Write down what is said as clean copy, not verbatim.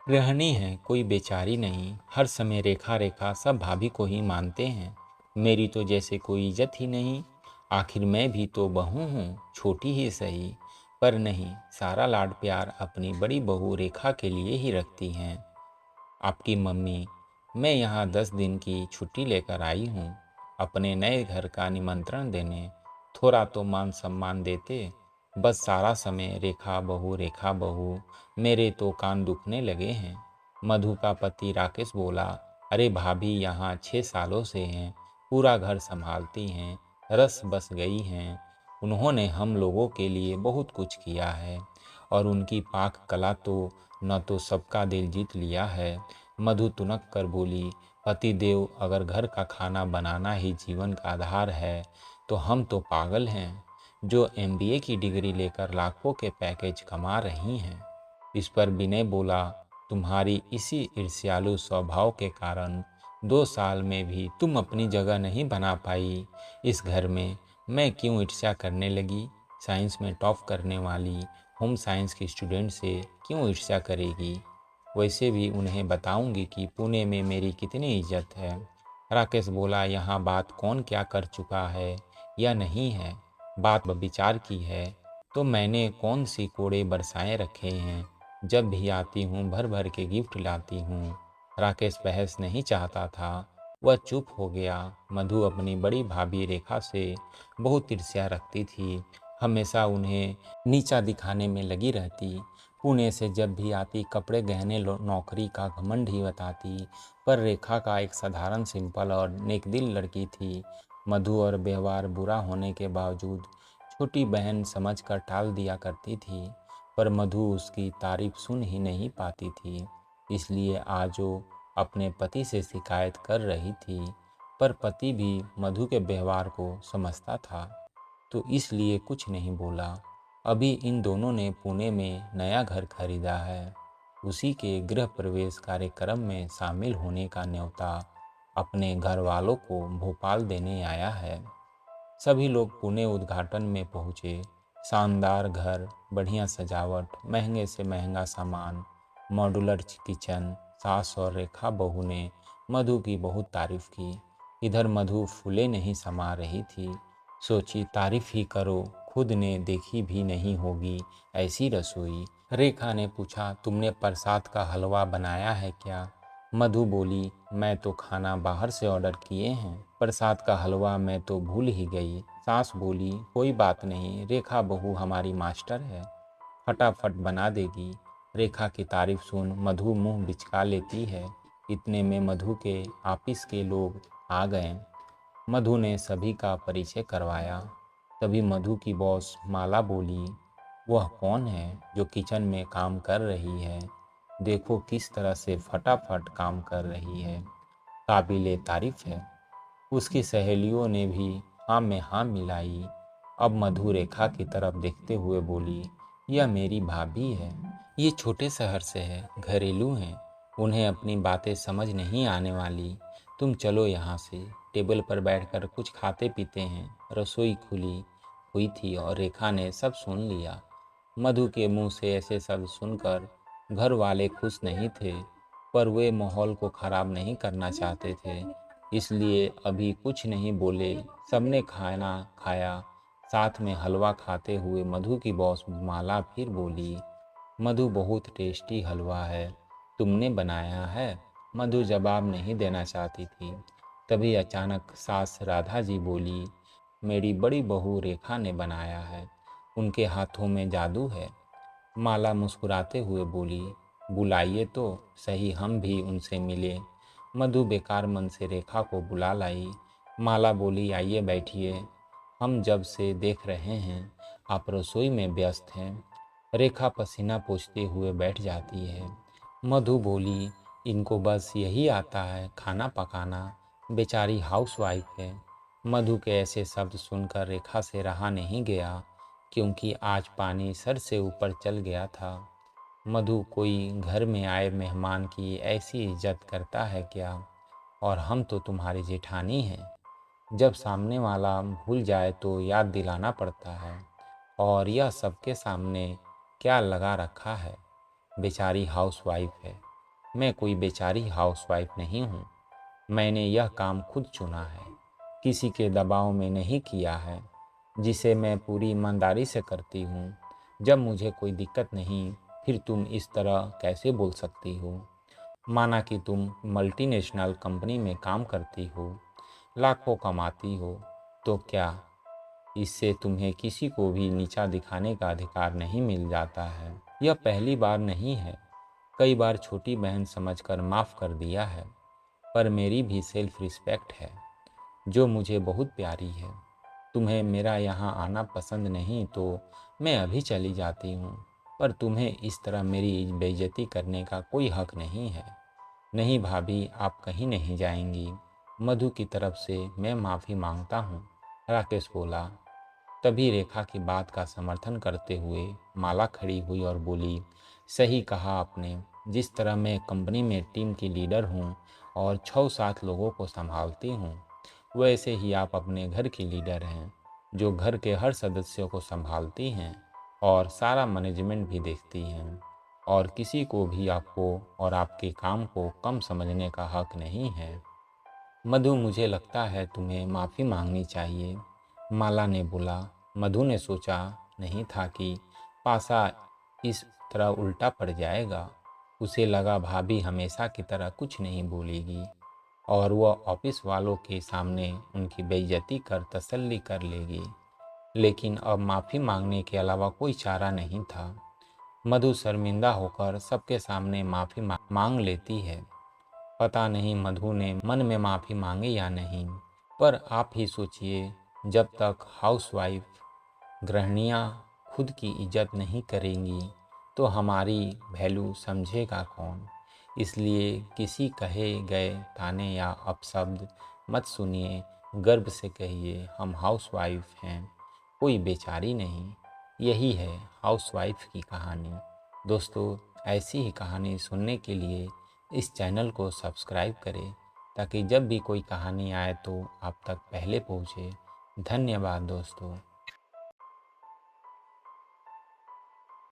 गृहिणी है, कोई बेचारी नहीं। हर समय रेखा रेखा सब भाभी को ही मानते हैं। मेरी तो जैसे कोई इज्जत ही नहीं। आखिर मैं भी तो बहू हूँ, छोटी ही सही। पर नहीं, सारा लाड प्यार अपनी बड़ी बहू रेखा के लिए ही रखती हैं। आपकी मम्मी, मैं यहाँ 10 दिन की छुट्टी लेकर आई हूँ, अपने नए घर का निमंत्रण देने। थोड़ा तो मान सम्मान देते। बस सारा समय रेखा बहू, मेरे तो कान दुखने लगे हैं। मधु का पति राकेश बोला, अरे भाभी यहाँ 6 सालों से हैं, पूरा घर संभालती हैं, रस बस गई हैं। उन्होंने हम लोगों के लिए बहुत कुछ किया है और उनकी पाक कला तो न तो सबका दिल जीत लिया है। मधु तुनक कर बोली, पतिदेव अगर घर का खाना बनाना ही जीवन का आधार है तो हम तो पागल हैं, जो एमबीए की डिग्री लेकर लाखों के पैकेज कमा रही हैं। इस पर विनय बोला, तुम्हारी इसी ईर्ष्यालु स्वभाव के कारण 2 साल में भी तुम अपनी जगह नहीं बना पाई इस घर में। मैं क्यों ईर्ष्या करने लगी? साइंस में टॉप करने वाली होम साइंस की स्टूडेंट से क्यों ईर्ष्या करेगी? वैसे भी उन्हें बताऊंगी कि पुणे में मेरी कितनी इज्जत है। राकेश बोला, यहाँ बात कौन क्या कर चुका है या नहीं है, बात विचार की है। तो मैंने कौन सी कोड़े बरसाए रखे हैं, जब भी आती हूँ भर भर के गिफ्ट लाती हूँ। राकेश बहस नहीं चाहता था, वह चुप हो गया। मधु अपनी बड़ी भाभी रेखा से बहुत ईर्ष्या रखती थी, हमेशा उन्हें नीचा दिखाने में लगी रहती। पुणे से जब भी आती कपड़े गहने नौकरी का घमंड ही बताती। पर रेखा का एक साधारण सिंपल और नेकदिल लड़की थी। मधु और व्यवहार बुरा होने के बावजूद छोटी बहन समझकर टाल दिया करती थी। पर मधु उसकी तारीफ सुन ही नहीं पाती थी, इसलिए आज वो अपने पति से शिकायत कर रही थी। पर पति भी मधु के व्यवहार को समझता था, तो इसलिए कुछ नहीं बोला। अभी इन दोनों ने पुणे में नया घर खरीदा है। उसी के गृह प्रवेश कार्यक्रम में शामिल होने का न्योता अपने घर वालों को भोपाल देने आया है। सभी लोग पुणे उद्घाटन में पहुँचे। शानदार घर, बढ़िया सजावट, महंगे से महंगा सामान, मॉड्यूलर किचन। सास और रेखा बहू ने मधु की बहुत तारीफ की। इधर मधु फूले नहीं समा रही थी। सोची तारीफ ही करो, खुद ने देखी भी नहीं होगी ऐसी रसोई। रेखा ने पूछा, तुमने प्रसाद का हलवा बनाया है क्या? मधु बोली, मैं तो खाना बाहर से ऑर्डर किए हैं, प्रसाद का हलवा मैं तो भूल ही गई। सास बोली, कोई बात नहीं, रेखा बहू हमारी मास्टर है, फटाफट बना देगी। रेखा की तारीफ सुन मधु मुंह बिचका लेती है। इतने में मधु के ऑफिस के लोग आ गए। मधु ने सभी का परिचय करवाया। तभी मधु की बॉस माला बोली, वह कौन है जो किचन में काम कर रही है? देखो किस तरह से फटाफट काम कर रही है, काबिले तारीफ है। उसकी सहेलियों ने भी हाँ में हाँ मिलाई। अब मधु रेखा की तरफ देखते हुए बोली, यह मेरी भाभी है, ये छोटे शहर से है, घरेलू हैं, उन्हें अपनी बातें समझ नहीं आने वाली। तुम चलो यहाँ से, टेबल पर बैठकर कुछ खाते पीते हैं। रसोई खुली हुई थी और रेखा ने सब सुन लिया। मधु के मुंह से ऐसे शब्द सुनकर घर वाले खुश नहीं थे, पर वे माहौल को ख़राब नहीं करना चाहते थे, इसलिए अभी कुछ नहीं बोले। सबने खाना खाया, साथ में हलवा खाते हुए मधु की बॉस माला फिर बोली, मधु बहुत टेस्टी हलवा है, तुमने बनाया है? मधु जवाब नहीं देना चाहती थी। तभी अचानक सास राधा जी बोली, मेरी बड़ी बहू रेखा ने बनाया है, उनके हाथों में जादू है। माला मुस्कुराते हुए बोली, बुलाइए तो सही, हम भी उनसे मिले। मधु बेकार मन से रेखा को बुला लाई। माला बोली, आइए बैठिए, हम जब से देख रहे हैं आप रसोई में व्यस्त हैं। रेखा पसीना पोंछते हुए बैठ जाती है। मधु बोली, इनको बस यही आता है, खाना पकाना, बेचारी हाउसवाइफ है। मधु के ऐसे शब्द सुनकर रेखा से रहा नहीं गया, क्योंकि आज पानी सर से ऊपर चल गया था। मधु, कोई घर में आए मेहमान की ऐसी इज्जत करता है क्या? और हम तो तुम्हारी जेठानी हैं। जब सामने वाला भूल जाए तो याद दिलाना पड़ता है। और यह सबके सामने क्या लगा रखा है, बेचारी हाउसवाइफ है। मैं कोई बेचारी हाउसवाइफ नहीं हूँ। मैंने यह काम खुद चुना है, किसी के दबाव में नहीं किया है, जिसे मैं पूरी ईमानदारी से करती हूँ। जब मुझे कोई दिक्कत नहीं, फिर तुम इस तरह कैसे बोल सकती हो? माना कि तुम मल्टीनेशनल कंपनी में काम करती हो, लाखों कमाती हो, तो क्या इससे तुम्हें किसी को भी नीचा दिखाने का अधिकार नहीं मिल जाता है? यह पहली बार नहीं है, कई बार छोटी बहन समझकर माफ़ कर दिया है, पर मेरी भी सेल्फ रिस्पेक्ट है जो मुझे बहुत प्यारी है। तुम्हें मेरा यहाँ आना पसंद नहीं तो मैं अभी चली जाती हूँ, पर तुम्हें इस तरह मेरी बेइज्जती करने का कोई हक नहीं है। नहीं भाभी, आप कहीं नहीं जाएंगी। मधु की तरफ से मैं माफ़ी मांगता हूँ, राकेश बोला। तभी रेखा की बात का समर्थन करते हुए माला खड़ी हुई और बोली, सही कहा आपने। जिस तरह मैं कंपनी में टीम की लीडर हूँ और 6-7 लोगों को संभालती हूँ, वैसे ही आप अपने घर की लीडर हैं, जो घर के हर सदस्यों को संभालती हैं और सारा मैनेजमेंट भी देखती हैं। और किसी को भी आपको और आपके काम को कम समझने का हक नहीं है। मधु, मुझे लगता है तुम्हें माफ़ी मांगनी चाहिए, माला ने बोला। मधु ने सोचा नहीं था कि पासा इस तरह उल्टा पड़ जाएगा। उसे लगा भाभी हमेशा की तरह कुछ नहीं बोलेगी और वह ऑफिस वालों के सामने उनकी बेइज्जती कर तसल्ली कर लेगी। लेकिन अब माफ़ी मांगने के अलावा कोई चारा नहीं था। मधु शर्मिंदा होकर सबके सामने माफ़ी मांग लेती है। पता नहीं मधु ने मन में माफ़ी मांगी या नहीं, पर आप ही सोचिए, जब तक हाउसवाइफ गृहिणियाँ खुद की इज्जत नहीं करेंगी तो हमारी वैल्यू समझेगा कौन? इसलिए किसी कहे गए ताने या अपशब्द मत सुनिए, गर्व से कहिए हम हाउसवाइफ हैं, कोई बेचारी नहीं। यही है हाउसवाइफ की कहानी। दोस्तों, ऐसी ही कहानी सुनने के लिए इस चैनल को सब्सक्राइब करें, ताकि जब भी कोई कहानी आए तो आप तक पहले पहुँचे। धन्यवाद दोस्तों।